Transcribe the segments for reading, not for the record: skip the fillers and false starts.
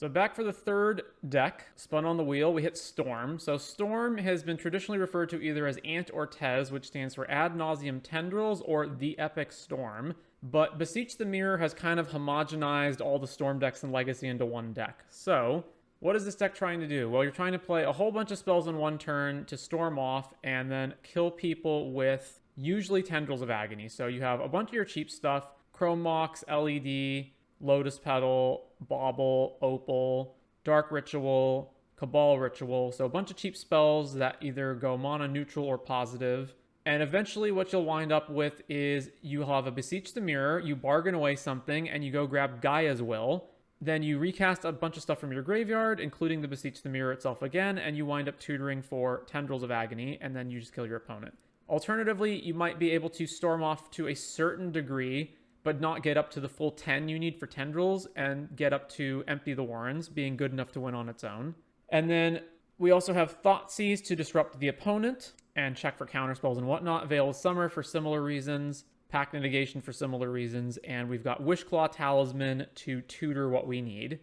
So back for the third deck, spun on the wheel, we hit Storm. So Storm has been traditionally referred to either as Ant or Tez, which stands for Ad Nauseam Tendrils or The Epic Storm. But Beseech the Mirror has kind of homogenized all the Storm decks in Legacy into one deck. So what is this deck trying to do? Well, you're trying to play a whole bunch of spells in one turn to storm off and then kill people with usually Tendrils of Agony. So you have a bunch of your cheap stuff, Chrome Mox, LED, Lotus Petal, Bauble, Opal, Dark Ritual, Cabal Ritual. So a bunch of cheap spells that either go mana neutral or positive. And eventually what you'll wind up with is you'll have a Beseech the Mirror, you bargain away something, and you go grab Gaia's Will. Then you recast a bunch of stuff from your graveyard, including the Beseech the Mirror itself again, and you wind up tutoring for Tendrils of Agony, and then you just kill your opponent. Alternatively, you might be able to storm off to a certain degree, but not get up to the full 10 you need for Tendrils, and get up to Empty the Warrens, being good enough to win on its own. And then we also have Thoughtseize to disrupt the opponent, and check for counterspells and whatnot. Veil of Summer for similar reasons. Pact Negation for similar reasons. And we've got Wishclaw Talisman to tutor what we need.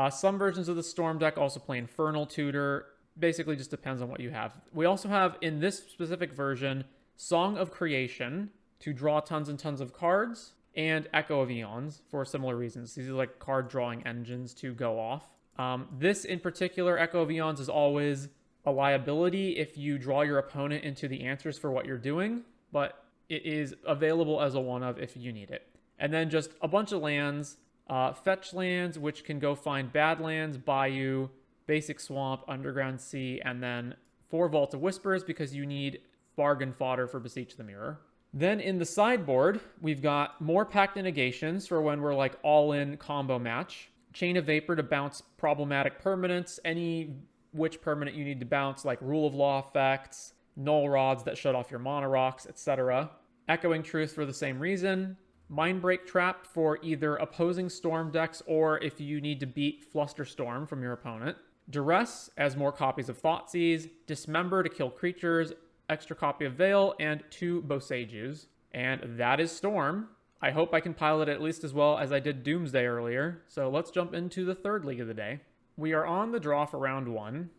Some versions of the Storm deck also play Infernal Tutor. Basically just depends on what you have. We also have, in this specific version, Song of Creation to draw tons and tons of cards, and Echo of Eons for similar reasons. These are like card drawing engines to go off. This in particular, Echo of Eons, is always a liability if you draw your opponent into the answers for what you're doing, but it is available as a one-of if you need it. And then just a bunch of lands, fetch lands, which can go find Badlands, Bayou, Basic Swamp, Underground Sea, and then 4 Vault of Whispers because you need bargain fodder for Beseech the Mirror. Then in the sideboard, we've got more Pact Negations for when we're like all-in combo match. Chain of Vapor to bounce problematic permanents, any which permanent you need to bounce, like Rule of Law effects, Null Rods that shut off your Mana Rocks, etc. Echoing Truth for the same reason. Mindbreak Trap for either opposing Storm decks or if you need to beat Flusterstorm from your opponent. Duress as more copies of Thoughtseize. Dismember to kill creatures. Extra copy of Veil, and 2 Boseijus. And that is Storm. I hope I can pilot it at least as well as I did Doomsday earlier. So let's jump into the third league of the day. We are on the draw for round 1.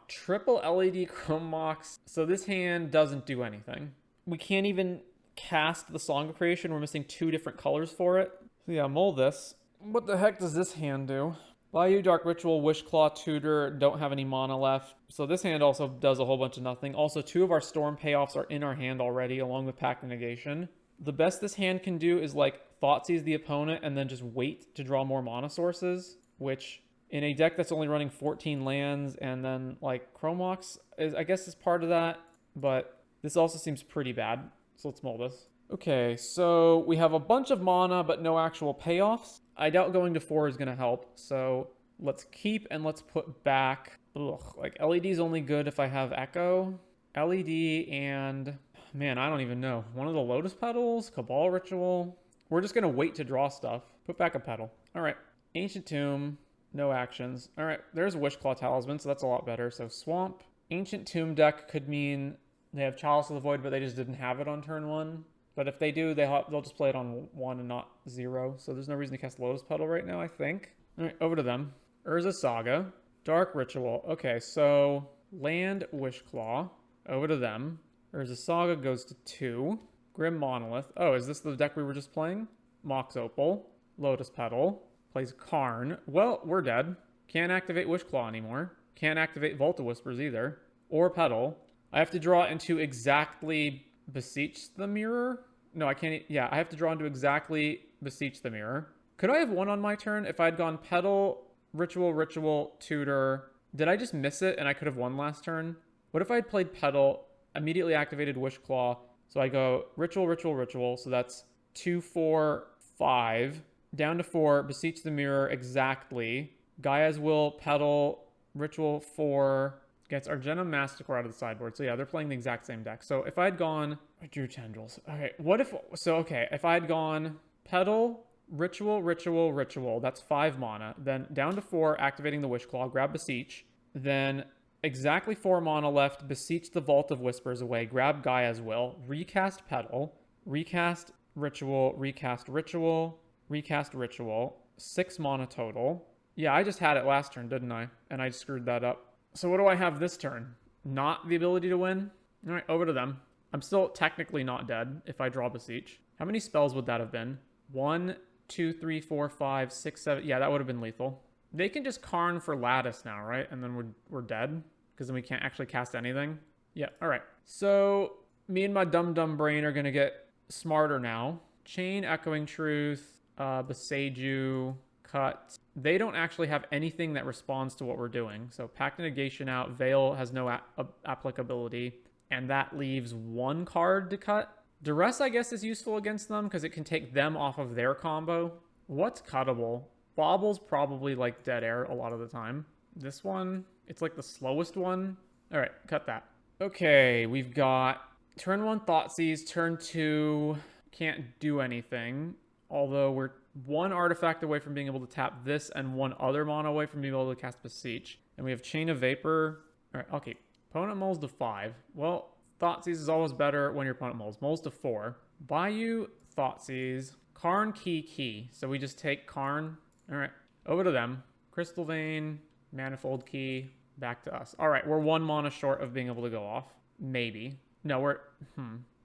Triple LED Chrome Mox. So this hand doesn't do anything. We can't even cast the Song of Creation. We're missing 2 different colors for it. So yeah, mull this. What the heck does this hand do? Bayou, Dark Ritual, Wishclaw, Tutor, don't have any mana left. So this hand also does a whole bunch of nothing. Also, 2 of our Storm payoffs are in our hand already, along with Pact of Negation. The best this hand can do is like Thoughtseize the opponent and then just wait to draw more mana sources, which in a deck that's only running 14 lands and then like Chrome Mox is, I guess, is part of that, but this also seems pretty bad. So let's mull this. Okay, so we have a bunch of mana, but no actual payoffs. I doubt going to 4 is going to help, so let's keep and let's put back. Like LED's only good if I have Echo. LED and, man, I don't even know. One of the Lotus Petals, Cabal Ritual. We're just going to wait to draw stuff. Put back a petal. All right, Ancient Tomb, no actions. All right, there's Wishclaw Talisman, so that's a lot better. So Swamp. Ancient Tomb deck could mean they have Chalice of the Void, but they just didn't have it on turn 1. But if they do, they'll just play it on 1 and not 0. So there's no reason to cast Lotus Petal right now, I think. All right, over to them. Urza Saga. Dark Ritual. Okay, so land Wishclaw. Over to them. Urza Saga goes to 2. Grim Monolith. Oh, is this the deck we were just playing? Mox Opal. Lotus Petal. Plays Karn. Well, we're dead. Can't activate Wishclaw anymore. Can't activate Vault of Whispers either. Or Petal. I have to draw into exactly Beseech the Mirror? No, I can't. Yeah, I have to draw into exactly Beseech the Mirror. Could I have won on my turn if I'd gone Petal, Ritual, Tutor? Did I just miss it and I could have won last turn? What if I had played Petal, immediately activated Wishclaw? So I go Ritual. So that's 2, 4, 5. Down to 4, Beseech the Mirror exactly. Gaia's Will, Petal, Ritual 4. Gets Argena Masticore out of the sideboard. So yeah, they're playing the exact same deck. So if I had gone... I drew Tendrils. Okay, what if... So, okay, if I had gone Petal, Ritual, that's 5 mana. Then down to 4, activating the Wishclaw, grab Beseech. Then exactly 4 mana left, Beseech the Vault of Whispers away, grab Gaia's Will, recast Petal, recast Ritual, recast Ritual, recast Ritual. 6 mana total. Yeah, I just had it last turn, didn't I? And I screwed that up. So what do I have this turn? Not the ability to win? All right, over to them. I'm still technically not dead if I draw Beseech. How many spells would that have been? 1, 2, 3, 4, 5, 6, 7. Yeah, that would have been lethal. They can just Karn for Lattice now, right? And then we're dead because then we can't actually cast anything. Yeah, all right. So me and my dumb brain are going to get smarter now. Chain, Echoing Truth, Beseiju, Cut. They don't actually have anything that responds to what we're doing. So Pact of Negation out. Veil has no applicability. And that leaves one card to cut. Duress, I guess, is useful against them because it can take them off of their combo. What's cuttable? Bobble's probably like dead air a lot of the time. This one, it's like the slowest one. All right, cut that. Okay, we've got turn 1 Thoughtseize, turn 2 can't do anything. Although we're 1 artifact away from being able to tap this and 1 other mana away from being able to cast Beseech. And we have Chain of Vapor. All right, okay. Opponent mulls to 5. Well, Thoughtseize is always better when your opponent mulls. Mulls to 4. Bayou, Thoughtseize, Karn, Key. So we just take Karn. All right, over to them. Crystal Vein, Manifold Key, back to us. All right, we're 1 mana short of being able to go off. Maybe. No, we're...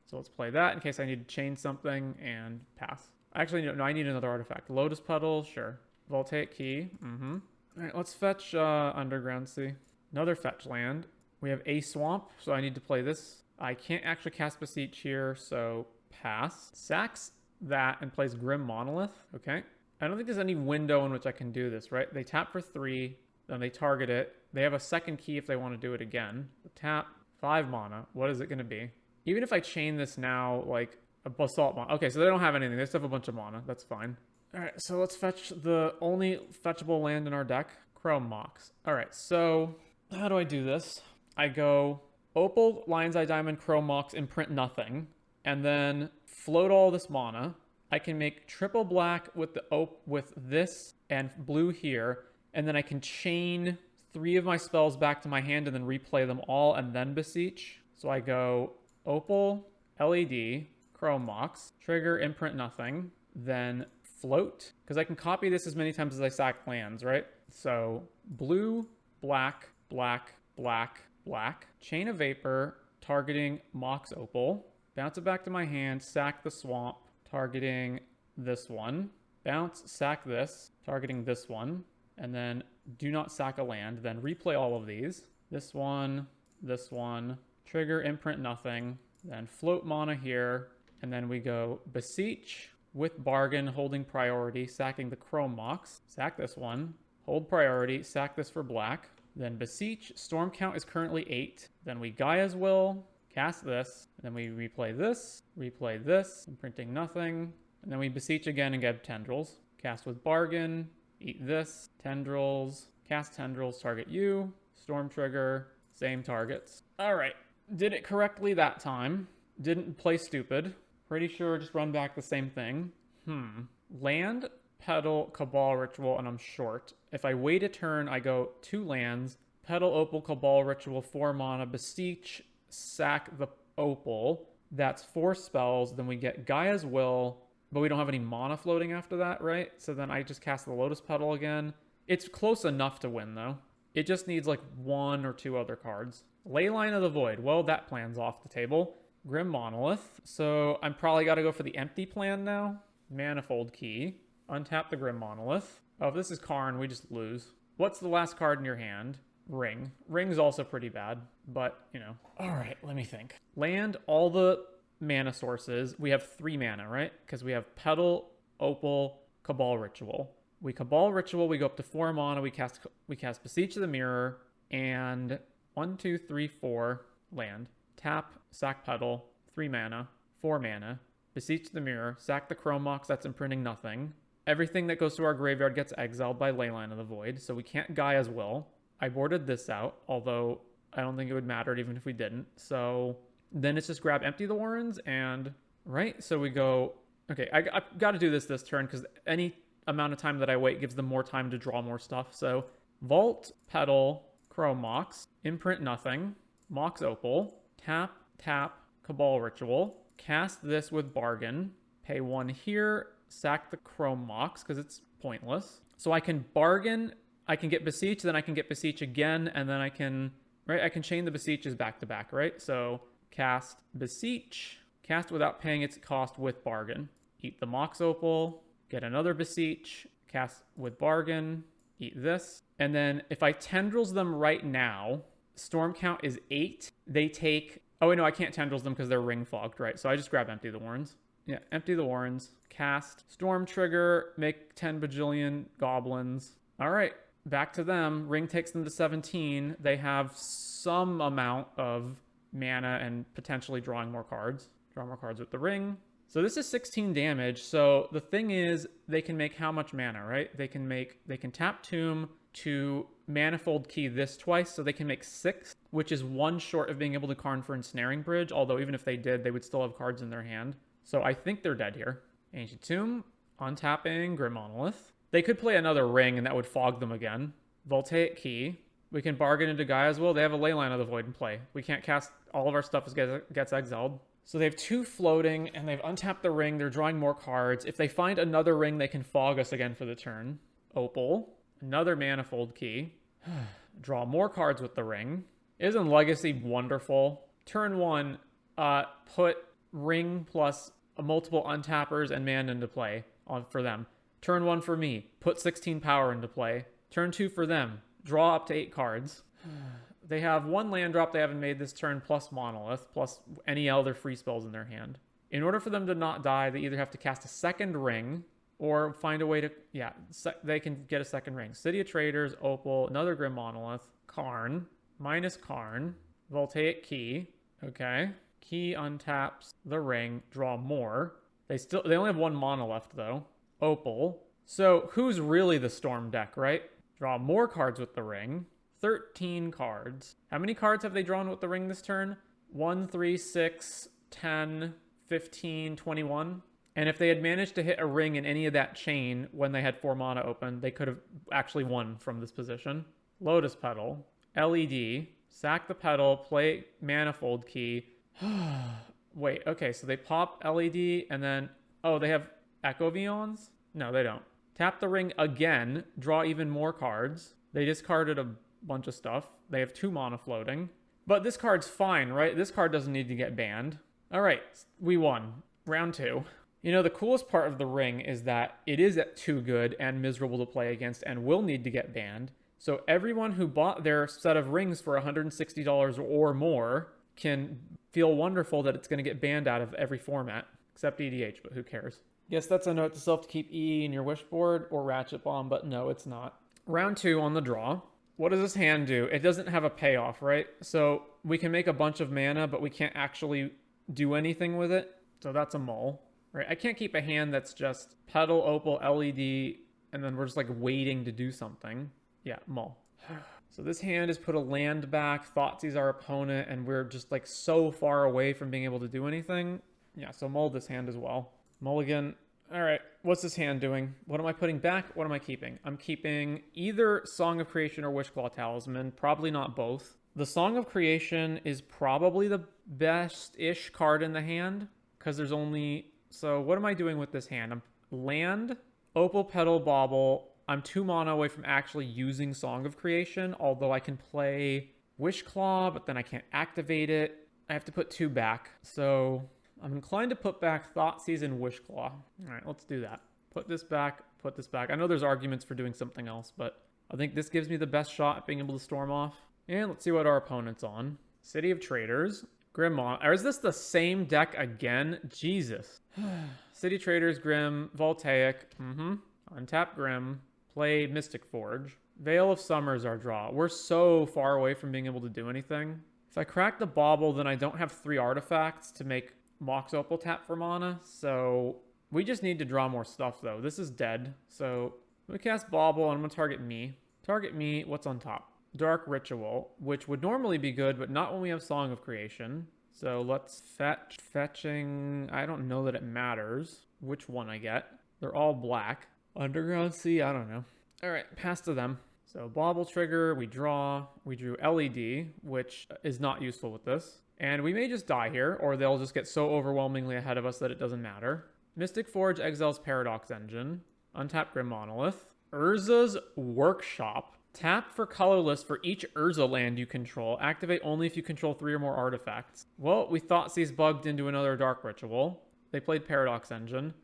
So let's play that in case I need to chain something and pass. Actually, no, I need another artifact. Lotus Petal, sure. Voltaic Key, All right, let's fetch Underground Sea. Another fetch land. We have a swamp, so I need to play this. I can't actually cast Beseech here, so pass. Sacks that and plays Grim Monolith. Okay. I don't think there's any window in which I can do this, right? They tap for 3, then they target it. They have a second key if they want to do it again. Tap, 5 mana. What is it going to be? Even if I chain this now, like a Basalt mana. Okay, so they don't have anything. They just have a bunch of mana. That's fine. All right, so let's fetch the only fetchable land in our deck, Chrome Mox. All right, so how do I do this? I go Opal, Lion's Eye Diamond, Chrome Mox, imprint nothing, and then float all this mana. I can make triple black with with this and blue here, and then I can chain 3 of my spells back to my hand and then replay them all and then Beseech. So I go Opal, LED, Chrome Mox, trigger, imprint nothing, then float, because I can copy this as many times as I sack lands, right? So blue, black, black, black, black, Chain of Vapor, targeting Mox Opal, bounce it back to my hand, sack the swamp, targeting this one, bounce, sack this, targeting this one, and then do not sack a land, then replay all of these. This one, trigger, imprint nothing, then float mana here, and then we go Beseech with Bargain, holding priority, sacking the Chrome Mox, sack this one, hold priority, sack this for black, then Beseech, storm count is currently 8, then we Gaia's Will, cast this, and then we replay this, imprinting nothing, and then we Beseech again and get Tendrils, cast with Bargain, eat this, Tendrils, cast Tendrils, target you, storm trigger, same targets. All right, did it correctly that time, didn't play stupid, pretty sure just run back the same thing. Land, Petal, Cabal Ritual, and I'm short. If I wait a turn, I go 2 lands, Petal, Opal, Cabal Ritual, 4 mana, Beseech, sack the Opal. That's 4 spells. Then we get Gaia's Will, but we don't have any mana floating after that, right? So then I just cast the Lotus Petal again. It's close enough to win, though. It just needs like 1 or 2 other cards. Leyline of the Void. Well, that plan's off the table. Grim Monolith. So I'm probably got to go for the empty plan now. Manifold Key. Untap the Grim Monolith. Oh, if this is Karn, we just lose. What's the last card in your hand? Ring. Ring's also pretty bad, but, you know. All right, let me think. Land all the mana sources. We have 3 mana, right? Because we have Petal, Opal, Cabal Ritual. We Cabal Ritual, we go up to 4 mana, we cast Beseech of the Mirror, and 1, 2, 3, 4, land. Tap, sack Petal, 3 mana, 4 mana, Beseech the Mirror, sack the Chrome Mox, that's imprinting nothing. Everything that goes to our graveyard gets exiled by Leyline of the Void, so we can't Gaia's Will. I boarded this out, although I don't think it would matter even if we didn't. So then it's just grab Empty the Warrens and, right? So we go, okay, I got to do this turn because any amount of time that I wait gives them more time to draw more stuff. So Vault, Petal, Chrome Mox, imprint nothing, Mox Opal, tap, Cabal Ritual, cast this with Bargain, pay 1 here, sack the Chrome Mox because it's pointless. So I can Bargain I can get Beseech, then I can get Beseech again, and then I can, right? I can chain the Beseeches back to back, right? So cast Beseech, cast without paying its cost with bargain. Eat the Mox Opal, get another Beseech, cast with bargain, eat this. And then if I tendrils them right now, storm count is 8. They take, oh wait, no, I can't tendrils them because they're ring fogged, right? So I just grab Empty the Warrens. Yeah, Empty the Warrens, cast, storm trigger, make 10 bajillion goblins. All right, back to them. Ring takes them to 17. They have some amount of mana and potentially drawing more cards. Draw more cards with the ring. So this is 16 damage. So the thing is, they can make how much mana, right? They can tap Tomb to Manifold Key this twice, so they can make 6, which is 1 short of being able to Karn for Ensnaring Bridge, although even if they did, they would still have cards in their hand. So I think they're dead here. Ancient Tomb, untapping Grim Monolith. They could play another ring, and that would fog them again. Voltaic Key. We can bargain into Gaia as well. They have a Leyline of the Void in play. We can't cast all of our stuff as gets exiled. So they have 2 floating, and they've untapped the ring. They're drawing more cards. If they find another ring, they can fog us again for the turn. Opal. Another Manifold Key. Draw more cards with the ring. Isn't Legacy wonderful? Turn 1, put ring plus multiple untappers and mana into play for them. Turn 1 for me. Put 16 power into play. Turn 2 for them. Draw up to 8 cards. They have 1 land drop they haven't made this turn, plus Monolith, plus any other free spells in their hand. In order for them to not die, they either have to cast a second ring or find a way to... Yeah, they can get a second ring. City of Traders, Opal, another Grim Monolith, Karn, minus Karn, Voltaic Key. Okay. Key untaps the ring, draw more. They only have 1 mana left, though. Opal. So who's really the Storm deck, right? Draw more cards with the ring. 13 cards. How many cards have they drawn with the ring this turn? 1, 3, 6, 10, 15, 21. And if they had managed to hit a ring in any of that chain when they had 4 mana open, they could have actually won from this position. Lotus Petal. LED. Sack the Petal. Play Manifold Key. Wait, okay, so they pop LED and then... Oh, they have Echo Vions? No, they don't. Tap the ring again. Draw even more cards. They discarded a bunch of stuff. They have 2 mana floating. But this card's fine, right? This card doesn't need to get banned. All right, we won. Round 2. You know, the coolest part of the ring is that it is too good and miserable to play against and will need to get banned. So everyone who bought their set of rings for $160 or more can feel wonderful that it's going to get banned out of every format, except EDH, but who cares? Guess that's a note to self to keep E in your wish board or Ratchet Bomb, but no, it's not. Round 2 on the draw. What does this hand do? It doesn't have a payoff, right? So we can make a bunch of mana, but we can't actually do anything with it. So that's a mull, right? I can't keep a hand that's just Petal, Opal, LED, and then we're just like waiting to do something. Yeah, mull. So this hand has put a land back, Thoughtseize our opponent, and we're just like so far away from being able to do anything. Yeah, so mull this hand as well. Mulligan. All right, what's this hand doing? What am I putting back? What am I keeping? I'm keeping either Song of Creation or Wishclaw Talisman, probably not both. The Song of Creation is probably the best-ish card in the hand, because there's only... So what am I doing with this hand? I'm land, Opal, Petal, Bauble. I'm 2 mana away from actually using Song of Creation, although I can play Wishclaw, but then I can't activate it. I have to put 2 back, so... I'm inclined to put back Thoughtseize and Wishclaw. All right, let's do that. Put this back, put this back. I know there's arguments for doing something else, but I think this gives me the best shot at being able to storm off. And let's see what our opponent's on. City of Traders, Grim or is this the same deck again? Jesus. City Traders, Grim, Voltaic. Untap Grim. Play Mystic Forge. Veil of Summer is our draw. We're so far away from being able to do anything. If I crack the Bauble, then I don't have 3 artifacts to make Mox Opal tap for mana, so we just need to draw more stuff, though. This is dead, so we cast Bauble, and I'm going to target me. Target me, what's on top? Dark Ritual, which would normally be good, but not when we have Song of Creation. So let's fetching... I don't know that it matters which one I get. They're all black. Underground Sea, I don't know. All right, pass to them. So Bauble trigger, we draw. We drew LED, which is not useful with this. And we may just die here, or they'll just get so overwhelmingly ahead of us that it doesn't matter. Mystic Forge exiles Paradox Engine. Untap Grim Monolith. Urza's Workshop. Tap for colorless for each Urza land you control. Activate only if you control 3 or more artifacts. Well, we Thoughtseize bugged into another Dark Ritual. They played Paradox Engine.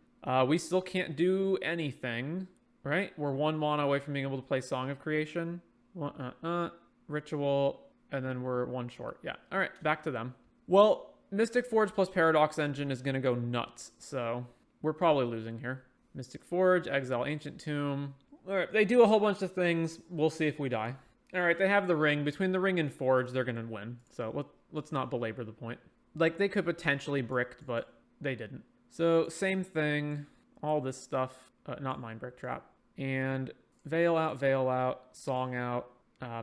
We still can't do anything, right? We're 1 mana away from being able to play Song of Creation. Ritual, and then we're 1 short. Yeah, all right, back to them. Well, Mystic Forge plus Paradox Engine is going to go nuts, so we're probably losing here. Mystic Forge, Exile Ancient Tomb. All right, they do a whole bunch of things. We'll see if we die. All right, they have the ring. Between the ring and Forge, they're going to win. So let's not belabor the point. Like, they could potentially bricked, but they didn't. So same thing. All this stuff. Not Mind Brick Trap. And Veil out, Song out,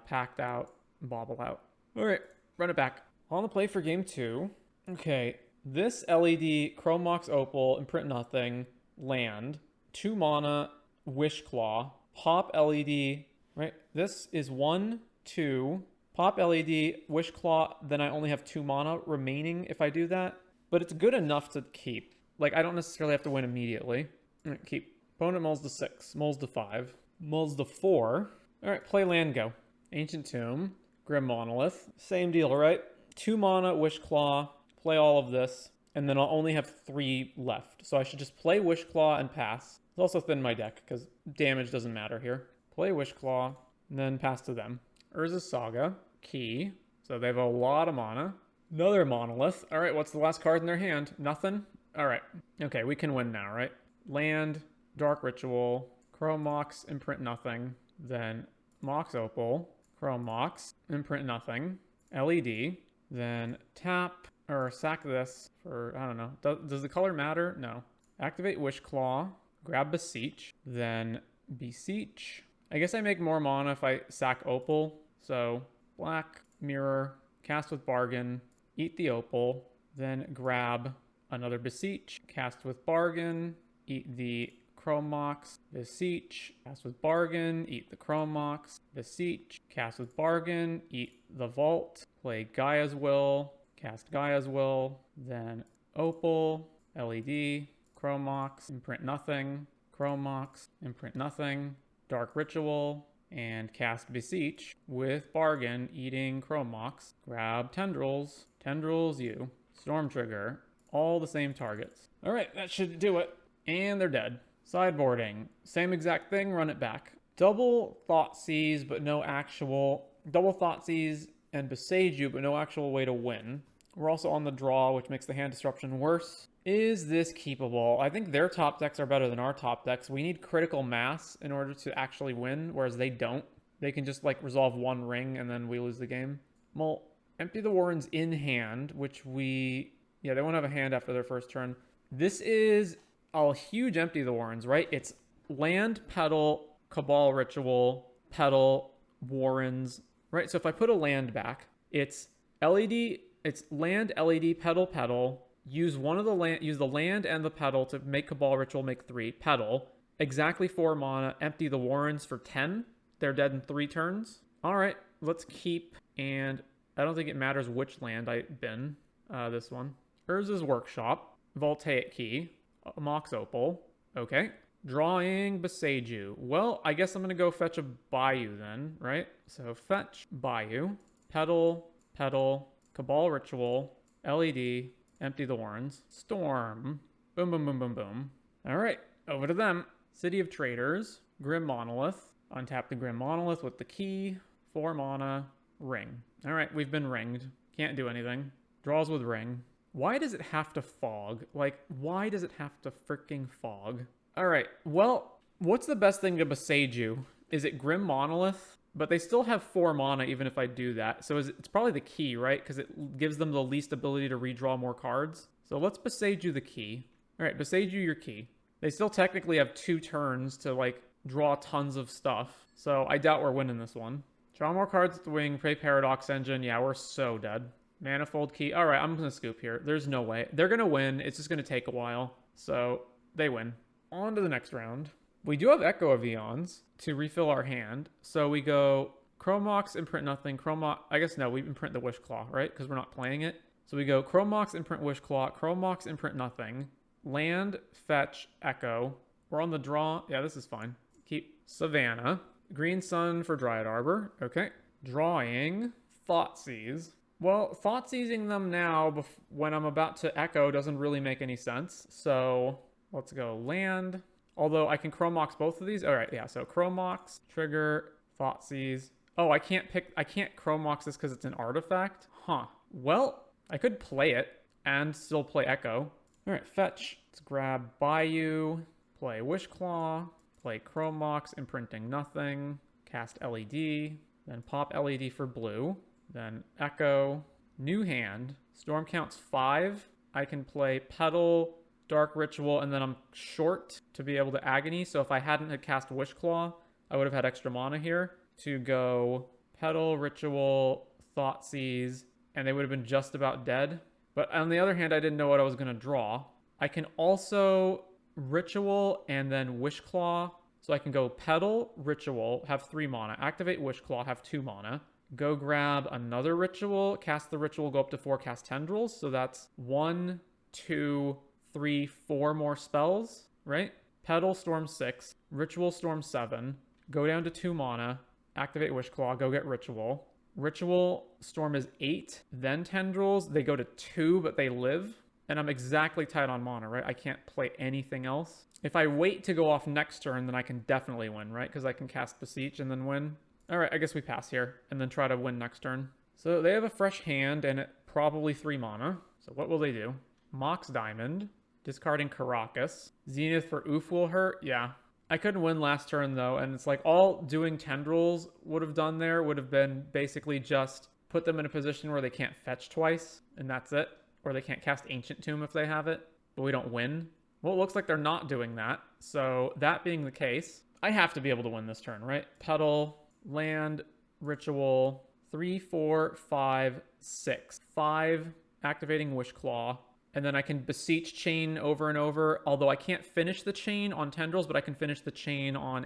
Pact out, Bauble out. All right, run it back. On the play for game 2. Okay, this LED, Chrome Mox Opal, Imprint Nothing, land, 2 mana, Wish Claw, pop LED, right? This is 1, 2, pop LED, Wish Claw, then I only have 2 mana remaining if I do that. But it's good enough to keep. Like, I don't necessarily have to win immediately. All right, keep. Opponent mulls to 6, mulls to 5, mulls to 4. All right, play land, go. Ancient Tomb, Grim Monolith, same deal, right? 2 mana, Wish Claw, play all of this, and then I'll only have 3 left. So I should just play Wish Claw and pass. It's also thin my deck, because damage doesn't matter here. Play Wish Claw, and then pass to them. Urza's Saga, Key, so they have a lot of mana. Another Monolith. All right, what's the last card in their hand? Nothing? All right. Okay, we can win now, right? Land, Dark Ritual, Chrome Mox, Imprint Nothing, then Mox Opal, Chrome Mox, Imprint Nothing, LED, then tap, or sack this for, I don't know. Does the color matter? No. Activate Wish Claw, grab Beseech, then Beseech. I guess I make more mana if I sack Opal. So black, mirror, cast with Bargain, eat the Opal, then grab another Beseech, cast with Bargain, eat the Chrome Mox, Beseech, cast with Bargain, eat the Chrome Mox, Beseech, cast with Bargain, eat the Vault, play Gaia's Will, cast Gaia's Will, then Opal, LED, Chrome Mox, Imprint Nothing, Chrome Mox, Imprint Nothing, Dark Ritual, and cast Beseech with Bargain, eating Chrome Mox, grab Tendrils, Tendrils you, Storm Trigger, all the same targets. All right, that should do it. And they're dead. Sideboarding, same exact thing, run it back. Double Thoughtseize, but no actual, double Thoughtseize and Besage You, but no actual way to win. We're also on the draw, which makes the hand disruption worse. Is this keepable? I think their top decks are better than our top decks. We need critical mass in order to actually win, whereas they don't. They can just like resolve 1 ring and then we lose the game. Well, empty the Warrens in hand, which yeah, they won't have a hand after their first turn. This is a huge empty the Warrens, right? It's land, pedal, Cabal Ritual, pedal, Warrens, right? So if I put a land back, it's LED, it's land, LED, pedal, pedal. Use one of the land, use the land and the pedal to make Cabal Ritual, make 3. Pedal, exactly 4 mana, empty the Warrens for 10. They're dead in 3 turns. All right, let's keep, and I don't think it matters which land I bin. This one. Urza's Workshop, Voltaic Key, Mox Opal. Okay. Drawing Besage You. Well, I guess I'm going to go fetch a Bayou then, right? So fetch Bayou, pedal, pedal, Cabal Ritual, LED, empty the Warrens, Storm, boom, boom, boom, boom, boom. All right, over to them. City of Traders, Grim Monolith, untap the Grim Monolith with the key, 4 mana, ring. All right, we've been ringed. Can't do anything. Draws with ring. Why does it have to fog? Like, why does it have to freaking fog? All right, well, what's the best thing to Besage You? Is it Grim Monolith? But they still have 4 mana even if I do that. So it's probably the key, right? Because it gives them the least ability to redraw more cards. So let's Besage You the key. All right, Besage You your key. They still technically have 2 turns to, like, draw tons of stuff. So I doubt we're winning this one. Draw more cards at the wing, play Paradox Engine. Yeah, we're so dead. Manifold Key. All right, I'm going to scoop here. There's no way. They're going to win. It's just going to take a while. So they win. On to the next round. We do have Echo of Eons to refill our hand. So we go Chrome Mox, Imprint Nothing, Chrome Mox. I guess no, we imprint the Wish Claw, right? Because we're not playing it. So we go Chrome Mox, Imprint Wish Claw, Chrome Mox, Imprint Nothing, land, fetch, Echo. We're on the draw. Yeah, this is fine. Keep. Savannah. Green Sun for Dryad Arbor. Okay. Drawing Thoughtseize. Well, Thoughtseizing them now when I'm about to echo doesn't really make any sense. So let's go land. Although I can Chromox both of these. All right, yeah. So Chromox, trigger, Thoughtseize. Oh, I can't Chromox this because it's an artifact. Huh. Well, I could play it and still play echo. All right, fetch. Let's grab Bayou, play Wishclaw, play Chromox, imprinting nothing, cast LED, then pop LED for blue, then echo, new hand, storm counts 5. I can play Petal, Dark Ritual, and then I'm short to be able to Agony. So if I hadn't had cast Wishclaw, I would have had extra mana here to go Petal, Ritual, Thoughtseize, and they would have been just about dead. But on the other hand, I didn't know what I was going to draw. I can also Ritual and then Wishclaw. So I can go Petal, Ritual, have 3 mana. Activate Wishclaw, have 2 mana. Go grab another Ritual, cast the Ritual, go up to 4, cast Tendrils. So that's 1, 2, 3, 4 more spells, right? Petal, Storm 6. Ritual, Storm 7. Go down to 2 mana. Activate Wishclaw, go get Ritual. Ritual, Storm is 8. Then Tendrils, they go to 2, but they live. And I'm exactly tight on mana, right? I can't play anything else. If I wait to go off next turn, then I can definitely win, right? Because I can cast Beseech and then win. All right, I guess we pass here and then try to win next turn. So they have a fresh hand and probably 3 mana. So what will they do? Mox Diamond, discarding Caracas. Zenith for Oof will hurt. Yeah. I couldn't win last turn though, and it's like all doing Tendrils would have done there would have been basically just put them in a position where they can't fetch twice, and that's it. Or they can't cast Ancient Tomb if they have it, but we don't win. Well, it looks like they're not doing that. So that being the case, I have to be able to win this turn, right? Petal, land, Ritual, 3, 4, 5, 6. 5, activating Wishclaw. And then I can Beseech chain over and over, although I can't finish the chain on Tendrils, but I can finish the chain on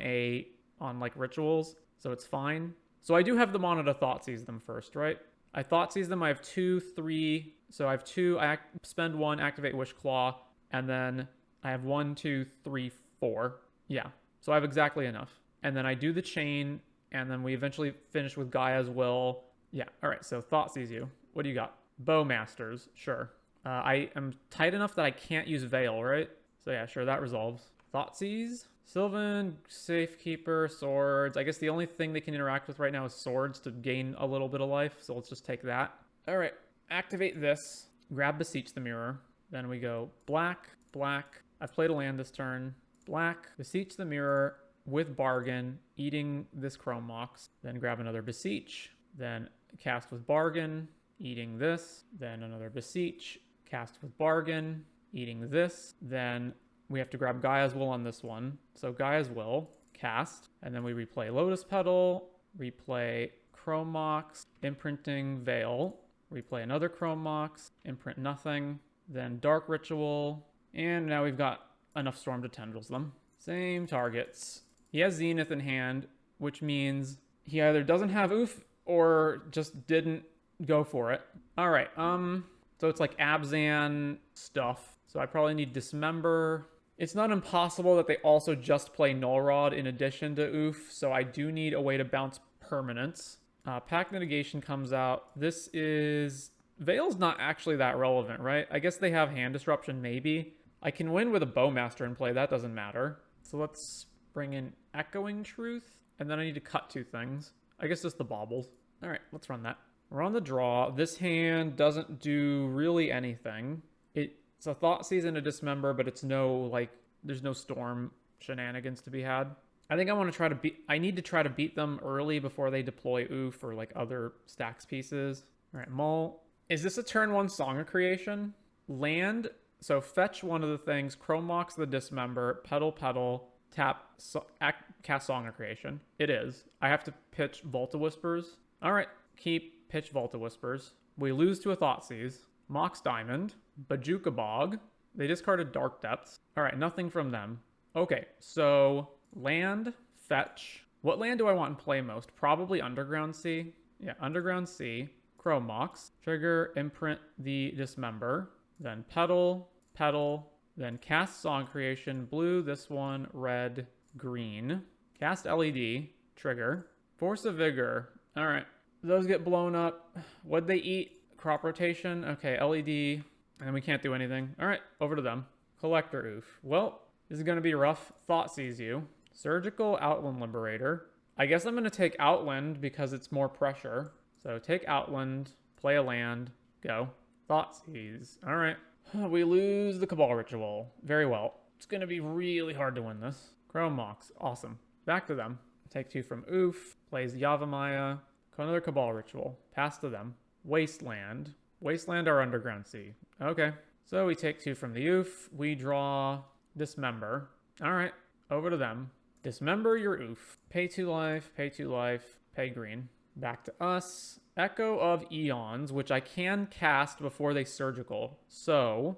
like Rituals, so it's fine. So I do have the mana to Thoughtseize them first, right? I Thoughtseize them, I have 2, 3, so I have 2, I spend 1, activate Wishclaw, and then I have 1, 2, 3, 4. Yeah, so I have exactly enough. And then I do the chain, and then we eventually finish with Gaia's Will. Yeah, all right, so Thoughtseize you. What do you got? Bowmasters, sure. I am tight enough that I can't use Veil, right? So yeah, sure, that resolves. Thoughtseize, Sylvan, Safekeeper, Swords. I guess the only thing they can interact with right now is Swords to gain a little bit of life, so let's just take that. All right, activate this, grab Beseech the Mirror. Then we go black, black. I've played a land this turn. Black, Beseech the Mirror with Bargain, eating this Chromox. Then grab another Beseech. Then cast with Bargain, eating this. Then another Beseech, cast with Bargain, eating this. Then we have to grab Gaia's Will on this one. So Gaia's Will, cast. And then we replay Lotus Petal, replay Chromox, imprinting Veil. Replay another Chromox, imprint nothing. Then Dark Ritual. And now we've got enough Storm to Tendrils them. Same targets. He has Zenith in hand, which means he either doesn't have Oof or just didn't go for it. All right, so it's like Abzan stuff. So I probably need Dismember. It's not impossible that they also just play Null Rod in addition to Oof, so I do need a way to bounce permanents. Pact Mitigation comes out. This is... Veil's not actually that relevant, right? I guess they have Hand Disruption, maybe. I can win with a Bowmaster in play. That doesn't matter. So let's bring in Echoing Truth. And then I need to cut 2 things. I guess just the baubles. All right, let's run that. We're on the draw. This hand doesn't do really anything. It's a Thoughtseize and a Dismember, but it's no, like, there's no Storm shenanigans to be had. I think I want to try to beat... I need to try to beat them early before they deploy Oof or, like, other stacks pieces. All right, Mull. Is this a turn 1 Song of Creation? Land... So fetch one of the things, Chromox the Dismember, Petal, tap, cast Song of Creation. It is. I have to pitch Volta Whispers. All right, keep, pitch Volta Whispers. We lose to a Thoughtseize. Mox Diamond, Bajuka Bog. They discarded Dark Depths. All right, nothing from them. Okay, so land, fetch. What land do I want in play most? Probably Underground Sea. Yeah, Underground Sea. Chromox. Trigger, imprint the Dismember. Then Petal, then cast Song Creation, blue, this one, red, green. Cast LED. Trigger. Force of Vigor. All right. Those get blown up. What'd they eat? Crop rotation. Okay, LED. And we can't do anything. All right, over to them. Collector Oof. Well, this is going to be rough. Thought Sees You. Surgical Outland Liberator. I guess I'm going to take Outland because it's more pressure. So take Outland, play a land, go. Thought Seize. All right. We lose the Cabal Ritual. Very well. It's going to be really hard to win this. Chrome Mox. Awesome. Back to them. Take 2 from Oof. Plays Yavimaya. Another Cabal Ritual. Pass to them. Wasteland. Wasteland or Underground Sea. Okay. So we take 2 from the Oof. We draw Dismember. All right. Over to them. Dismember your Oof. Pay 2 life. Pay 2 life. Pay green. Back to us. Echo of Eons, which I can cast before they surgical. So,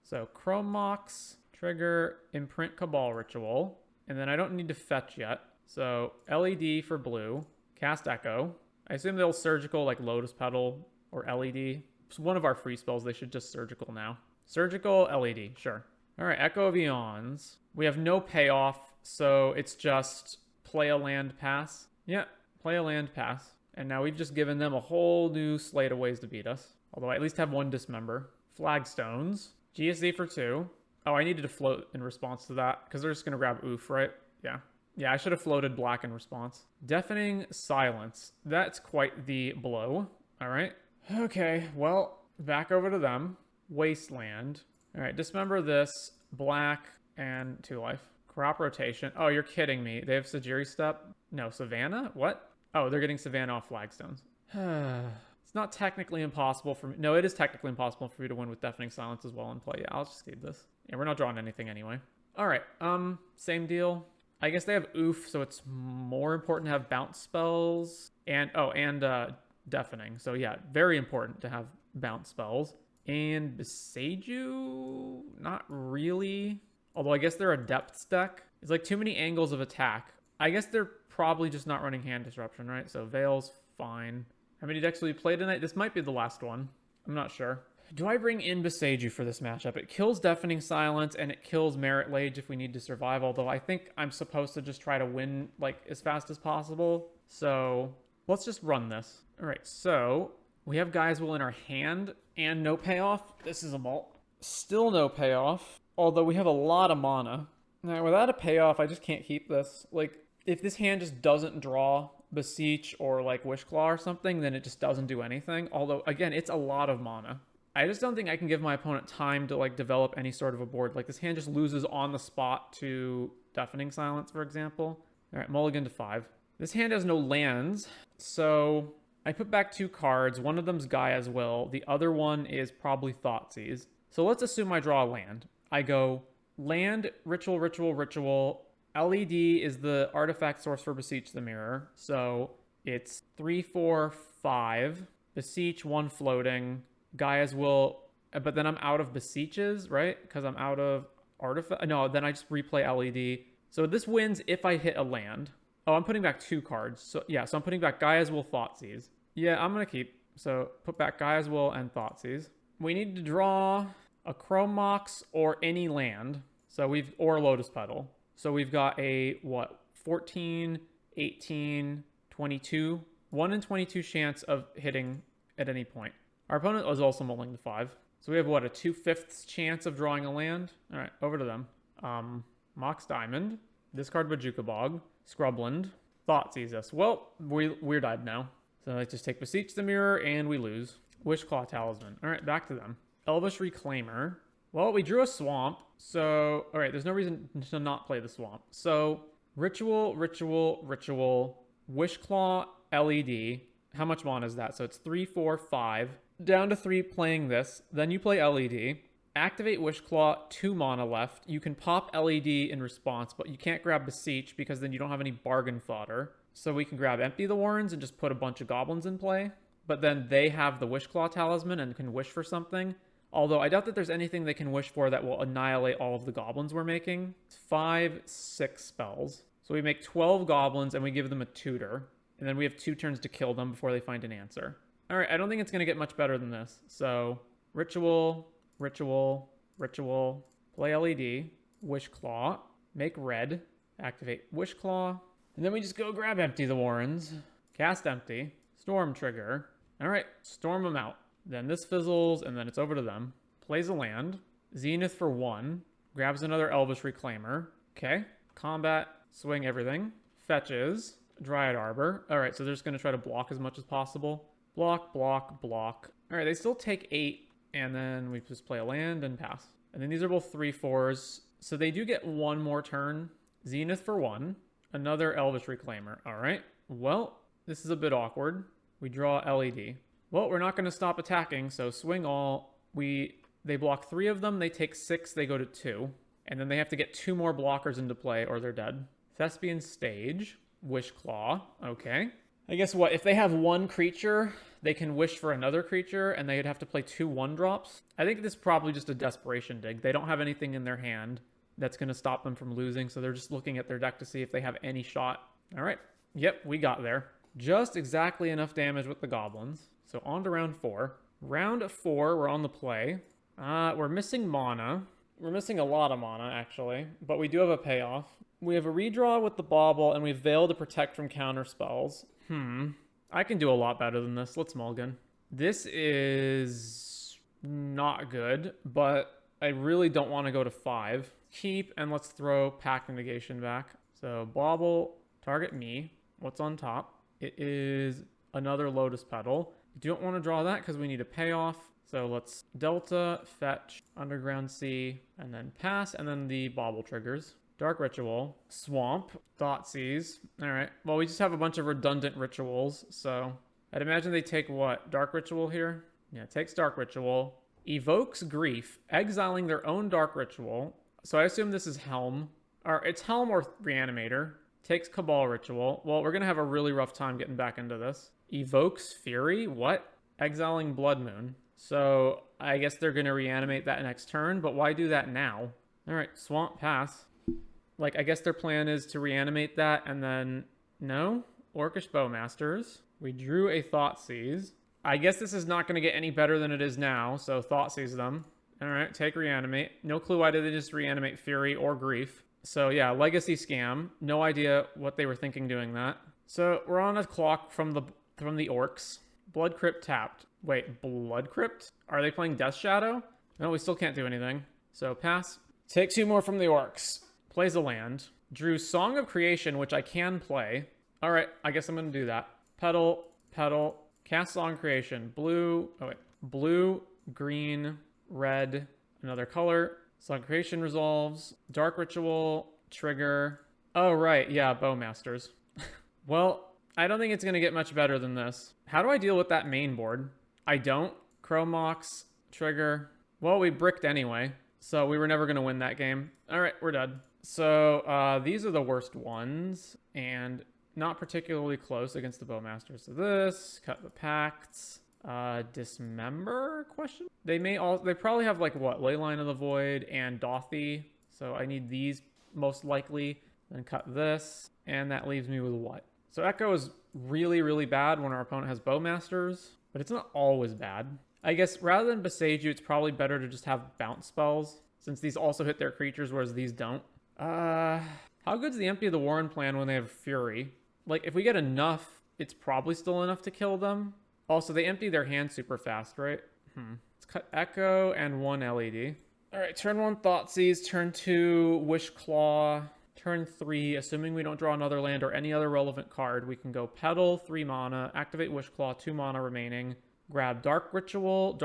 So Chrome Mox, trigger, imprint Cabal Ritual. And then I don't need to fetch yet. So LED for blue. Cast Echo. I assume they'll surgical like Lotus Petal or LED. It's one of our free spells. They should just surgical now. Surgical, LED, sure. All right, Echo of Eons. We have no payoff, so it's just play a land, pass. Yeah, play a land, pass. And now we've just given them a whole new slate of ways to beat us. Although I at least have 1 Dismember. Flagstones. GSZ for 2. Oh, I needed to float in response to that because they're just going to grab Oof, right? Yeah. Yeah, I should have floated black in response. Deafening Silence. That's quite the blow. All right. Okay, well, back over to them. Wasteland. All right, dismember this. Black and 2 life. Crop rotation. Oh, you're kidding me. They have Sajiri Step? No, Savannah? What? Oh, they're getting Savannah off Flagstones. It's not technically impossible for me. No, it is technically impossible for me to win with Deafening Silence as well in play. Yeah, I'll just keep this. Yeah, we're not drawing anything anyway. All right, same deal. I guess they have Oof, so it's more important to have bounce spells. And Deafening. So yeah, very important to have bounce spells. And Beseiju? Not really. Although I guess they're a Depths deck. It's like too many angles of attack. I guess they're probably just not running Hand Disruption, right? So Veil's fine. How many decks will we play tonight? This might be the last one. I'm not sure. Do I bring in Beseiju for this matchup? It kills Deafening Silence and it kills Merit Lage if we need to survive, although I think I'm supposed to just try to win like as fast as possible. So let's just run this. All right, so we have Gaia's Will in our hand and no payoff. This is a mult. Still no payoff, although we have a lot of mana. Now, without a payoff, I just can't keep this. Like, if this hand just doesn't draw Beseech or like Wishclaw or something, then it just doesn't do anything. Although, again, it's a lot of mana. I just don't think I can give my opponent time to like develop any sort of a board. Like this hand just loses on the spot to Deafening Silence, for example. All right, mulligan to 5. This hand has no lands, so I put back 2 cards. One of them's Gaia's Will. The other one is probably Thoughtseize. So let's assume I draw a land. I go land, ritual, ritual, ritual. LED is the artifact source for Beseech the Mirror. So it's 3, 4, 5. Beseech, 1 floating. Gaia's Will, but then I'm out of Beseeches, right? Because I'm out of artifact. No, then I just replay LED. So this wins if I hit a land. Oh, I'm putting back 2 cards. So yeah, so I'm putting back Gaia's Will, Thoughtseize. Yeah, I'm going to keep. So put back Gaia's Will and Thoughtseize. We need to draw a Chrome Mox or any land. So or Lotus Petal. So we've got a, 14, 18, 22. 1 in 22 chance of hitting at any point. Our opponent was also mulling to 5. So we have, a 2/5 chance of drawing a land? All right, over to them. Mox Diamond. Discard Bajuka Bog. Scrubland. Thoughtseize us. Well, we're died now. So let's just take Beseech the Mirror, and we lose. Wishclaw Talisman. All right, back to them. Elvish Reclaimer. Well, we drew a swamp. So, all right, there's no reason to not play the swamp. So, Ritual, Ritual, Ritual. Wishclaw, LED. How much mana is that? So it's 3, 4, 5. Down to 3 playing this. Then you play LED. Activate Wishclaw, 2 mana left. You can pop LED in response, but you can't grab Beseech because then you don't have any bargain fodder. So we can grab Empty the Warrens and just put a bunch of goblins in play. But then they have the Wishclaw Talisman and can wish for something. Although I doubt that there's anything they can wish for that will annihilate all of the goblins we're making. It's 5, 6 spells. So we make 12 goblins and we give them a tutor. And then we have 2 turns to kill them before they find an answer. All right, I don't think it's going to get much better than this. So, Ritual, Ritual, Ritual, play LED, Wishclaw, make red, Activate Wish Claw. And then we just go grab Empty the Warrens. Cast Empty. Storm trigger. All right, storm them out. Then this fizzles, and then it's over to them. Plays a land. Zenith for 1. Grabs another Elvish Reclaimer. Okay. Combat. Swing everything. Fetches. Dryad Arbor. All right, so they're just going to try to block as much as possible. Block, block, block. All right, they still take 8, and then we just play a land and pass. And then these are both 3/4s. So they do get one more turn. Zenith for 1. Another Elvish Reclaimer. All right. Well, this is a bit awkward. We draw LED. Well, we're not going to stop attacking, so swing all. They block 3 of them. They take 6. They go to 2. And then they have to get 2 more blockers into play or they're dead. Thespian Stage. Wish Claw. Okay. I guess what? If they have 1 creature, they can wish for another creature, and they'd have to play 2 1-drops. I think this is probably just a desperation dig. They don't have anything in their hand that's going to stop them from losing, so they're just looking at their deck to see if they have any shot. All right. Yep, we got there. Just exactly enough damage with the goblins. So on to round 4. Round 4, we're on the play. We're missing mana. We're missing a lot of mana, actually, but we do have a payoff. We have a redraw with the Bauble, and we have Veil to protect from counter spells. I can do a lot better than this. Let's mulligan. This is not good, but I really don't want to go to 5. Keep, and let's throw Pact Negation back. So Bauble, target me. What's on top? It is another Lotus Petal. We don't want to draw that because we need a payoff. So let's Delta, Fetch, Underground Sea, and then pass, and then the Bauble triggers. Dark Ritual, Swamp, Thoughtseize. All right, well, we just have a bunch of redundant rituals, so I'd imagine they take what? Dark Ritual here? Yeah, it takes Dark Ritual. Evokes Grief, exiling their own Dark Ritual. So I assume this is Helm. Or it's Helm or Reanimator. Takes Cabal Ritual. Well, we're going to have a really rough time getting back into this. Evokes Fury? What? Exiling Blood Moon. So I guess they're going to reanimate that next turn, but why do that now? All right, Swamp, pass. Like, I guess their plan is to reanimate that and then... No? Orcish Bowmasters. We drew a Thoughtseize. I guess this is not going to get any better than it is now, so Thoughtseize them. All right, take Reanimate. No clue why did they just reanimate Fury or Grief. So yeah, Legacy Scam. No idea what they were thinking doing that. So we're on a clock from the Orcs. Blood Crypt tapped. Wait, Blood Crypt? Are they playing Death Shadow? No, we still can't do anything. So pass. Take 2 more from the Orcs. Plays a land. Drew Song of Creation, which I can play. All right, I guess I'm going to do that. Petal, Petal, cast Song of Creation. Blue, blue, green, red, another color. Song of Creation resolves. Dark Ritual, trigger. Oh, right, yeah, Bowmasters. Well, I don't think it's going to get much better than this. How do I deal with that main board? I don't. Chromox, trigger. Well, we bricked anyway, so we were never going to win that game. All right, we're dead. So these are the worst ones, and not particularly close against the Bowmasters. So this, cut the Pacts, Dismember, question? They probably have like what, Leyline of the Void and Dothy. So I need these most likely. Then cut this, and that leaves me with what? So Echo is really, really bad when our opponent has Bowmasters, but it's not always bad. I guess rather than Besage You, it's probably better to just have bounce spells, since these also hit their creatures, whereas these don't. How good's the Empty of the Warren plan when they have Fury? Like, if we get enough, it's probably still enough to kill them. Also, they empty their hand super fast, right? Let's cut Echo and 1 LED. All right, turn 1 Thoughtseize, turn 2 Wish Claw, turn 3, assuming we don't draw another land or any other relevant card, we can go Petal, 3 mana, activate Wish Claw, 2 mana remaining, grab Dark Ritual,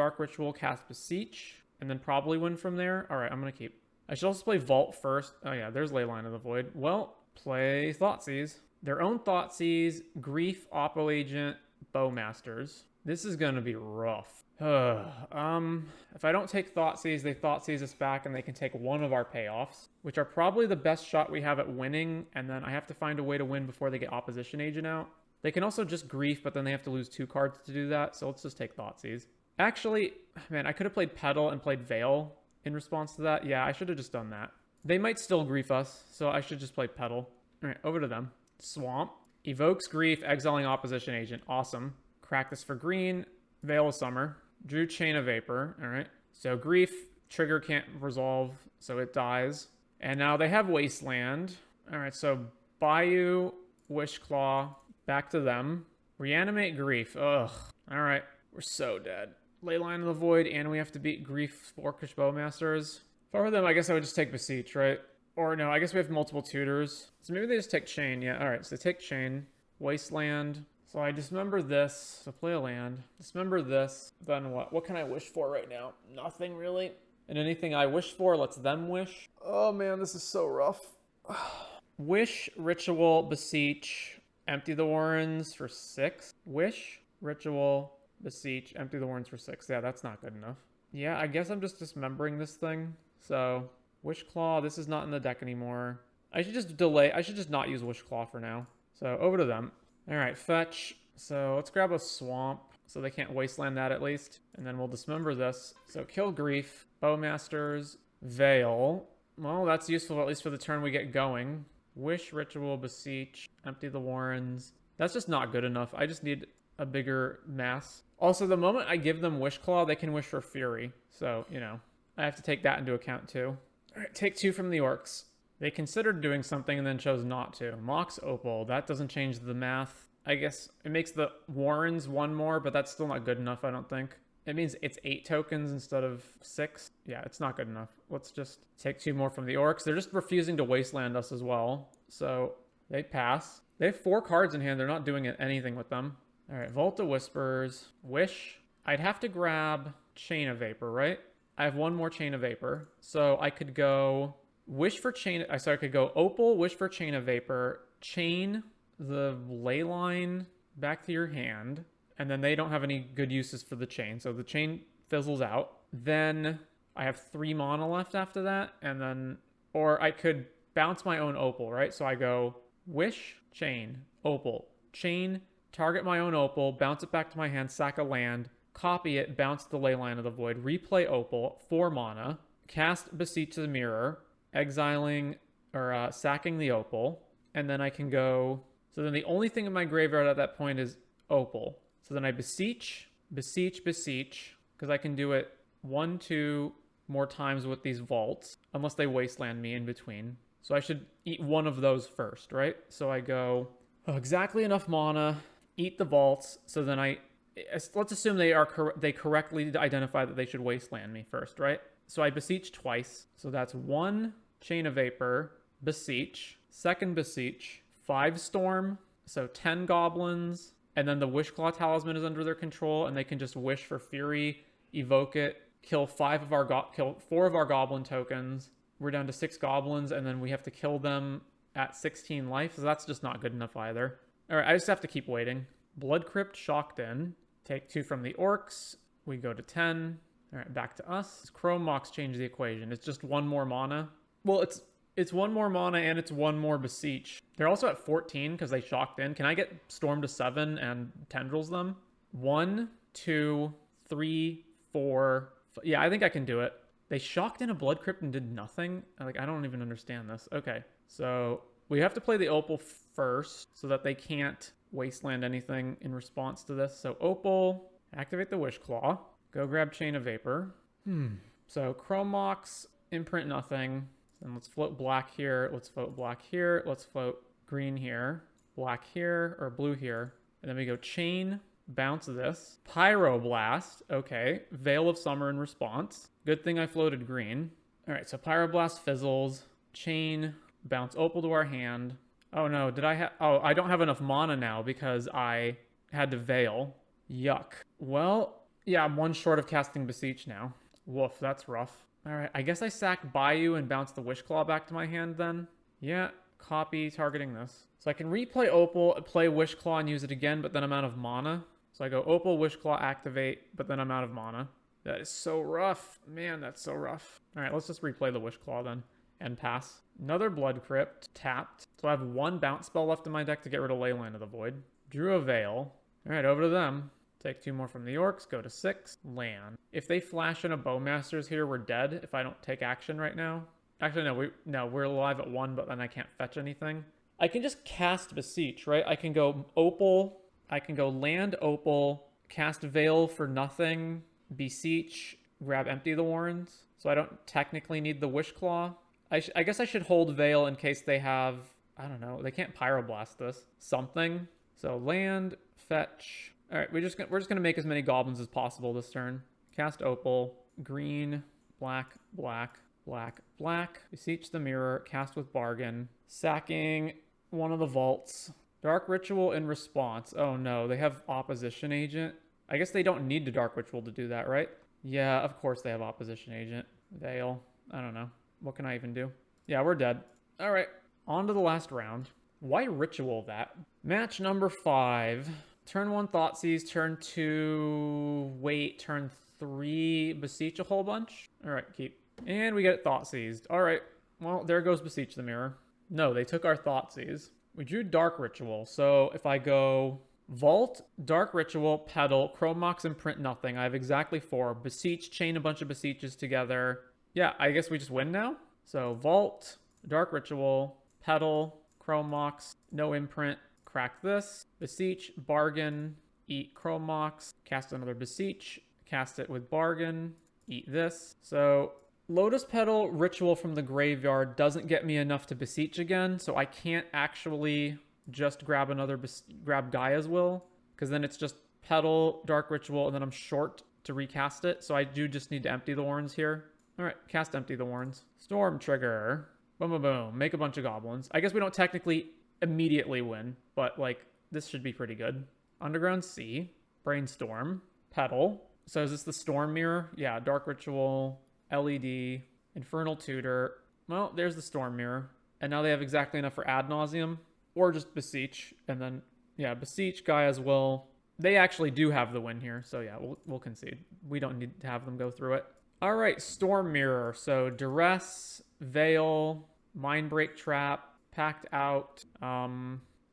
cast Beseech, and then probably win from there. All right, I'm going to keep. I should also play Vault first. Oh yeah, there's Leyline of the Void. Well, play Thoughtseize. Their own Thoughtseize, Grief, Oppo Agent, Bowmasters. This is going to be rough. If I don't take Thoughtseize, they Thoughtseize us back and they can take one of our payoffs, which are probably the best shot we have at winning, and then I have to find a way to win before they get Opposition Agent out. They can also just Grief, but then they have to lose 2 cards to do that, so let's just take Thoughtseize. Actually, man, I could have played Petal and played Veil in response to that. Yeah, I should have just done that. They might still Grief us, so I should just play Petal. All right, over to them. Swamp. Evokes Grief, exiling Opposition Agent. Awesome. Crack this for green. Veil of Summer. Drew Chain of Vapor. All right. So Grief, trigger can't resolve, so it dies. And now they have Wasteland. All right, so Bayou, Wish Claw, back to them. Reanimate Grief. Ugh. All right, we're so dead. Leyline of the Void, and we have to beat Grief Orcish Bowmasters. If I were them, I guess I would just take Beseech, right? Or no, I guess we have multiple tutors. So maybe they just take Chain. Yeah, all right, so they take Chain. Wasteland. So I dismember this. So play a land. Dismember this. Then what? What can I wish for right now? Nothing really. And anything I wish for lets them wish. Oh man, this is so rough. Wish, Ritual, Beseech, empty the Warrens for 6. Wish, Ritual, Beseech, empty the Warrens for 6. Yeah, that's not good enough. Yeah, I guess I'm just dismembering this thing. So, Wish Claw, this is not in the deck anymore. I should just delay. I should just not use Wish Claw for now. So, over to them. All right, fetch. So, let's grab a Swamp so they can't wasteland that at least. And then we'll dismember this. So, kill Grief, Bowmasters, Veil. Well, that's useful at least for the turn we get going. Wish, Ritual, Beseech, empty the Warrens. That's just not good enough. I just need a bigger mass. Also, the moment I give them Wish Claw, they can wish for Fury. So, you know, I have to take that into account too. All right, take 2 from the Orcs. They considered doing something and then chose not to. Mox Opal, that doesn't change the math. I guess it makes the Warrens 1 more, but that's still not good enough, I don't think. It means it's 8 tokens instead of 6. Yeah, it's not good enough. Let's just take 2 more from the Orcs. They're just refusing to wasteland us as well. So they pass. They have 4 cards in hand. They're not doing anything with them. All right, Volta Whispers. Wish. I'd have to grab Chain of Vapor, right? I have 1 more Chain of Vapor. So I could go Wish for Chain. I could go Opal, Wish for Chain of Vapor, Chain the Leyline back to your hand. And then they don't have any good uses for the Chain. So the Chain fizzles out. Then I have 3 mana left after that. And then, or I could bounce my own Opal, right? So I go Wish, Chain, Opal, Chain, target my own Opal, bounce it back to my hand, sack a land, copy it, bounce the Leyline of the Void, replay Opal, 4 mana, cast Beseech the Mirror, exiling or sacking the Opal. And then I can go, so then the only thing in my graveyard at that point is Opal. So then I Beseech, Beseech, Beseech, because I can do it 1, 2 more times with these vaults, unless they wasteland me in between. So I should eat one of those first, right? So I go exactly enough mana, eat the vaults. So then let's assume they correctly identify that they should wasteland me first, right? So I Beseech twice. So that's 1 Chain of Vapor, Beseech, second Beseech, 5 Storm, so 10 Goblins. And then the Wishclaw Talisman is under their control, and they can just wish for Fury, evoke it, kill 4 of our Goblin tokens. We're down to 6 Goblins, and then we have to kill them at 16 life, so that's just not good enough either. All right, I just have to keep waiting. Blood Crypt Shocked In. Take 2 from the Orcs. We go to 10. All right, back to us. Chrome Mox change the equation. It's just 1 more mana. Well, it's 1 more mana and it's 1 more Beseech. They're also at 14 because they shocked in. Can I get Storm to 7 and Tendrils them? 1, 2, 3, 4. Yeah, I think I can do it. They shocked in a Blood Crypt and did nothing. I don't even understand this. Okay, so we have to play the Opal first so that they can't wasteland anything in response to this. So Opal, activate the Wish Claw. Go grab Chain of Vapor. So Chrome Mox, imprint nothing. And let's float black here. Let's float black here. Let's float green here. Black here, or blue here. And then we go Chain, bounce this. Pyroblast, okay. Veil of Summer in response. Good thing I floated green. All right, so Pyroblast fizzles. Chain, bounce Opal to our hand. Oh no, I don't have enough mana now because I had to Veil. Yuck. Well, yeah, I'm 1 short of casting Beseech now. Woof, that's rough. All right, I guess I sack Bayou and bounce the Wish Claw back to my hand then. Yeah, copy targeting this. So I can replay Opal, play Wish Claw, and use it again, but then I'm out of mana. So I go Opal, Wish Claw, activate, but then I'm out of mana. That is so rough. Man, that's so rough. All right, let's just replay the Wish Claw then and pass. Another Blood Crypt, tapped. So I have 1 bounce spell left in my deck to get rid of Leyline of the Void. Drew a Veil. All right, over to them. Take 2 more from the Orcs, go to 6, land. If they flash in a Bowmasters here, we're dead if I don't take action right now. Actually, no, we're alive at 1, but then I can't fetch anything. I can just cast Beseech, right? I can go Opal, I can go land Opal, cast Veil for nothing, Beseech, grab Empty the Warrens. So I don't technically need the Wish Claw. I guess I should hold Veil in case they have I don't know. They can't pyroblast this. Something. So land, fetch. All right, we're just gonna make as many goblins as possible this turn. Cast Opal, green, black, black, black, black. Beseech the Mirror, cast with Bargain. Sacking one of the vaults. Dark Ritual in response. Oh no, they have Opposition Agent. I guess they don't need the Dark Ritual to do that, right? Yeah, of course they have Opposition Agent. Veil. I don't know. What can I even do? Yeah, we're dead. All right, on to the last round. Why Ritual that? Match number 5. Turn 1, Thoughtseize. Turn 2, wait. Turn 3, Beseech a whole bunch. All right, keep. And we get Thoughtseized. All right, well, there goes Beseech the Mirror. No, they took our Thoughtseize. We drew Dark Ritual, so if I go Vault, Dark Ritual, Petal, Chrome Mox, and Print nothing, I have exactly 4. Beseech, chain a bunch of Beseeches together. Yeah, I guess we just win now. So Vault, Dark Ritual, Petal, Chrome Mox, no imprint, crack this. Beseech, Bargain, eat Chrome Mox, cast another Beseech, cast it with Bargain, eat this. So Lotus Petal Ritual from the graveyard doesn't get me enough to Beseech again, so I can't actually just grab Gaia's Will, because then it's just Petal, Dark Ritual, and then I'm short to recast it, so I do just need to empty the warrens here. All right, cast Empty the Warrens. Storm Trigger. Boom, boom, boom. Make a bunch of goblins. I guess we don't technically immediately win, but, like, this should be pretty good. Underground Sea. Brainstorm. Petal. So is this the Storm Mirror? Yeah, Dark Ritual, LED, Infernal Tutor. Well, there's the Storm Mirror. And now they have exactly enough for Ad Nauseam. Or just Beseech. And then, yeah, Beseech, Gaia's Will. They actually do have the win here. So, yeah, we'll concede. We don't need to have them go through it. All right, Storm Mirror. So, Duress, Veil, Mindbreak Trap, Packed Out.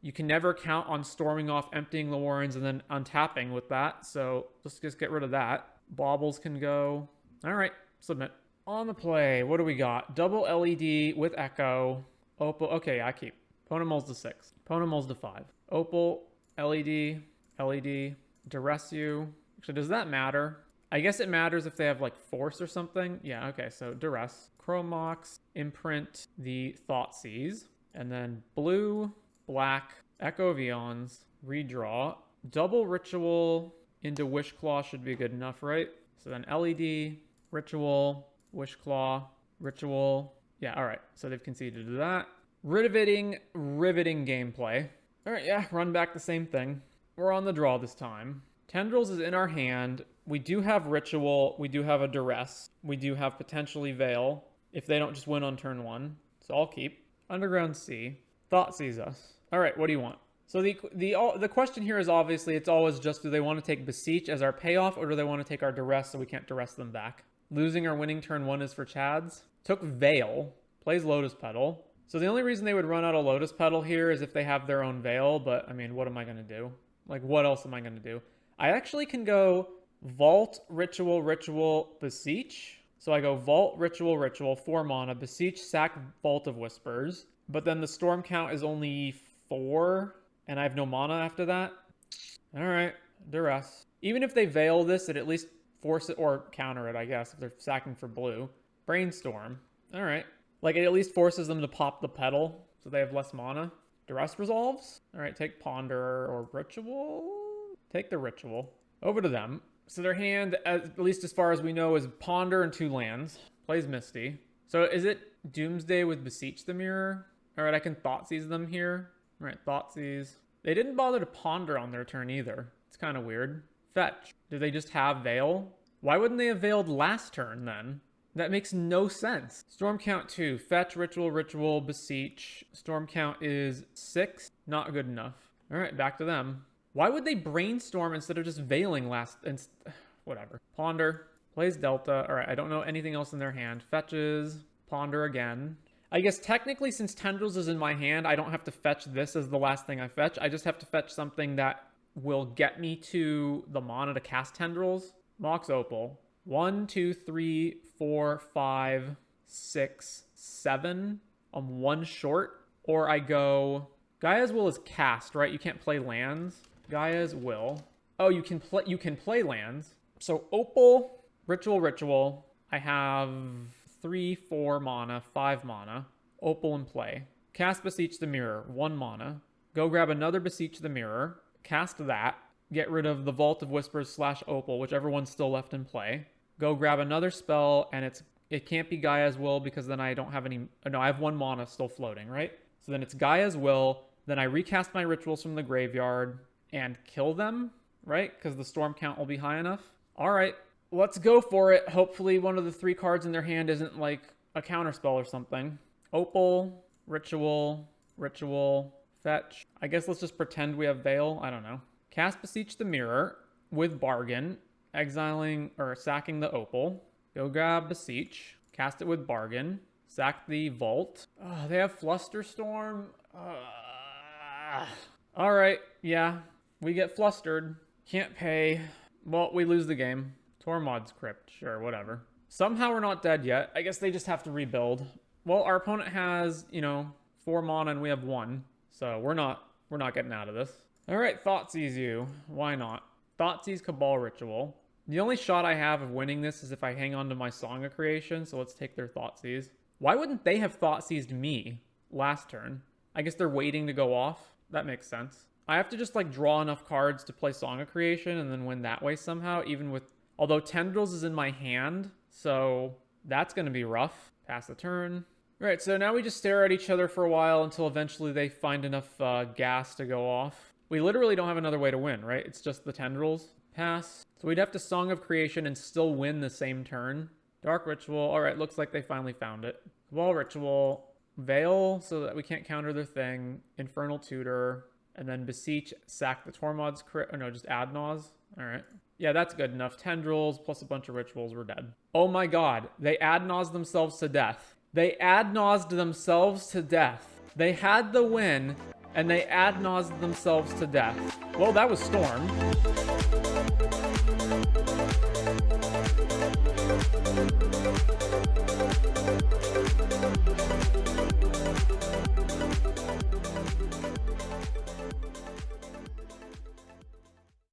You can never count on storming off, emptying the warrens, and then untapping with that. So, let's just get rid of that. Baubles can go. All right, submit. On the play, what do we got? Double LED with Echo. Opal, okay, I keep. Opponent mulls to 6. Opponent mulls to 5. Opal, LED, LED, Duress you. Actually, does that matter? I guess it matters if they have, like, Force or something. Yeah, okay, so Duress. Chrome Mox, imprint the Thoughtseize. And then blue, black, Echo of Eons, redraw. Double Ritual into Wishclaw should be good enough, right? So then LED, Ritual, Wishclaw, Ritual. Yeah, all right. So they've conceded to that. Riveting gameplay. All right, yeah, run back the same thing. We're on the draw this time. Tendrils is in our hand. We do have Ritual. We do have a Duress. We do have potentially Veil if they don't just win on turn 1. So I'll keep. Underground Sea. Thoughtseize us. All right, what do you want? So the question here is obviously it's always just do they want to take Beseech as our payoff or do they want to take our Duress so we can't Duress them back? Losing or winning turn 1 is for Chads. Took Veil. Plays Lotus Petal. So the only reason they would run out of Lotus Petal here is if they have their own Veil, but I mean, what am I going to do? Like, what else am I going to do? I actually can go Vault, Ritual, Ritual, Beseech. So I go Vault, Ritual, Ritual, 4 mana, Beseech, sack Vault of Whispers. But then the storm count is only 4, and I have no mana after that. All right, Duress. Even if they Veil this, it at least force it or counter it, I guess, if they're sacking for blue. Brainstorm. All right. Like, it at least forces them to pop the Petal, so they have less mana. Duress resolves. All right, take Ponder or Ritual. Take the Ritual. Over to them. So their hand, at least as far as we know, is Ponder and 2 lands. Plays Misty. So is it Doomsday with Beseech the Mirror? All right, I can Thoughtseize them here. All right, Thoughtseize. They didn't bother to Ponder on their turn either. It's kind of weird. Fetch. Do they just have Veil? Why wouldn't they have Veiled last turn then? That makes no sense. Storm count 2. Fetch, Ritual, Ritual, Beseech. Storm count is 6. Not good enough. All right, back to them. Why would they Brainstorm instead of just Veiling last... whatever. Ponder. Plays Delta. All right, I don't know anything else in their hand. Fetches. Ponder again. I guess technically since Tendrils is in my hand, I don't have to fetch this as the last thing I fetch. I just have to fetch something that will get me to the mana to cast Tendrils. Mox Opal. 1, 2, 3, 4, 5, 6, 7. I'm 1 short. Or I go... Gaia's Will is cast, right? You can't play lands. Gaia's Will. Oh, you can play lands. So Opal, Ritual, Ritual. I have 3, 4 mana, 5 mana. Opal in play. Cast Beseech the Mirror, 1 mana. Go grab another Beseech the Mirror. Cast that. Get rid of the Vault of Whispers / Opal, whichever one's still left in play. Go grab another spell, and it can't be Gaia's Will because then I don't have any... No, I have 1 mana still floating, right? So then it's Gaia's Will. Then I recast my rituals from the graveyard and kill them, right? Because the storm count will be high enough. All right, let's go for it. Hopefully one of the 3 cards in their hand isn't like a counterspell or something. Opal, Ritual, Fetch. I guess let's just pretend we have Veil. I don't know. Cast Beseech the Mirror with Bargain, exiling or sacking the Opal. Go grab Beseech, cast it with Bargain, sack the Vault. Oh, they have Flusterstorm. All right, yeah, we get flustered. Can't pay. Well, we lose the game. Tormod's Crypt, sure, whatever. Somehow we're not dead yet. I guess they just have to rebuild. Well, our opponent has, 4 mana and we have 1. So we're not getting out of this. All right, Thoughtseize you. Why not? Thoughtseize Cabal Ritual. The only shot I have of winning this is if I hang on to my Song of Creation, so let's take their Thoughtseize. Why wouldn't they have Thoughtseized me last turn? I guess they're waiting to go off. That makes sense. I have to just draw enough cards to play Song of Creation and then win that way somehow, even with... Although Tendrils is in my hand, so that's going to be rough. Pass the turn. All right, so now we just stare at each other for a while until eventually they find enough gas to go off. We literally don't have another way to win, right? It's just the Tendrils. Pass. So we'd have to Song of Creation and still win the same turn. Dark Ritual. All right, looks like they finally found it. Wall Ritual. Veil, so that we can't counter their thing. Infernal Tutor. And then Beseech, sack the Tormod's crit. Oh no, just Adnaz. All right. Yeah, that's good enough. Tendrils plus a bunch of rituals, we're dead. Oh my god, they Adnaz themselves to death. They Adnazed themselves to death. They had the win, and they Adnazed themselves to death. Well, that was Storm.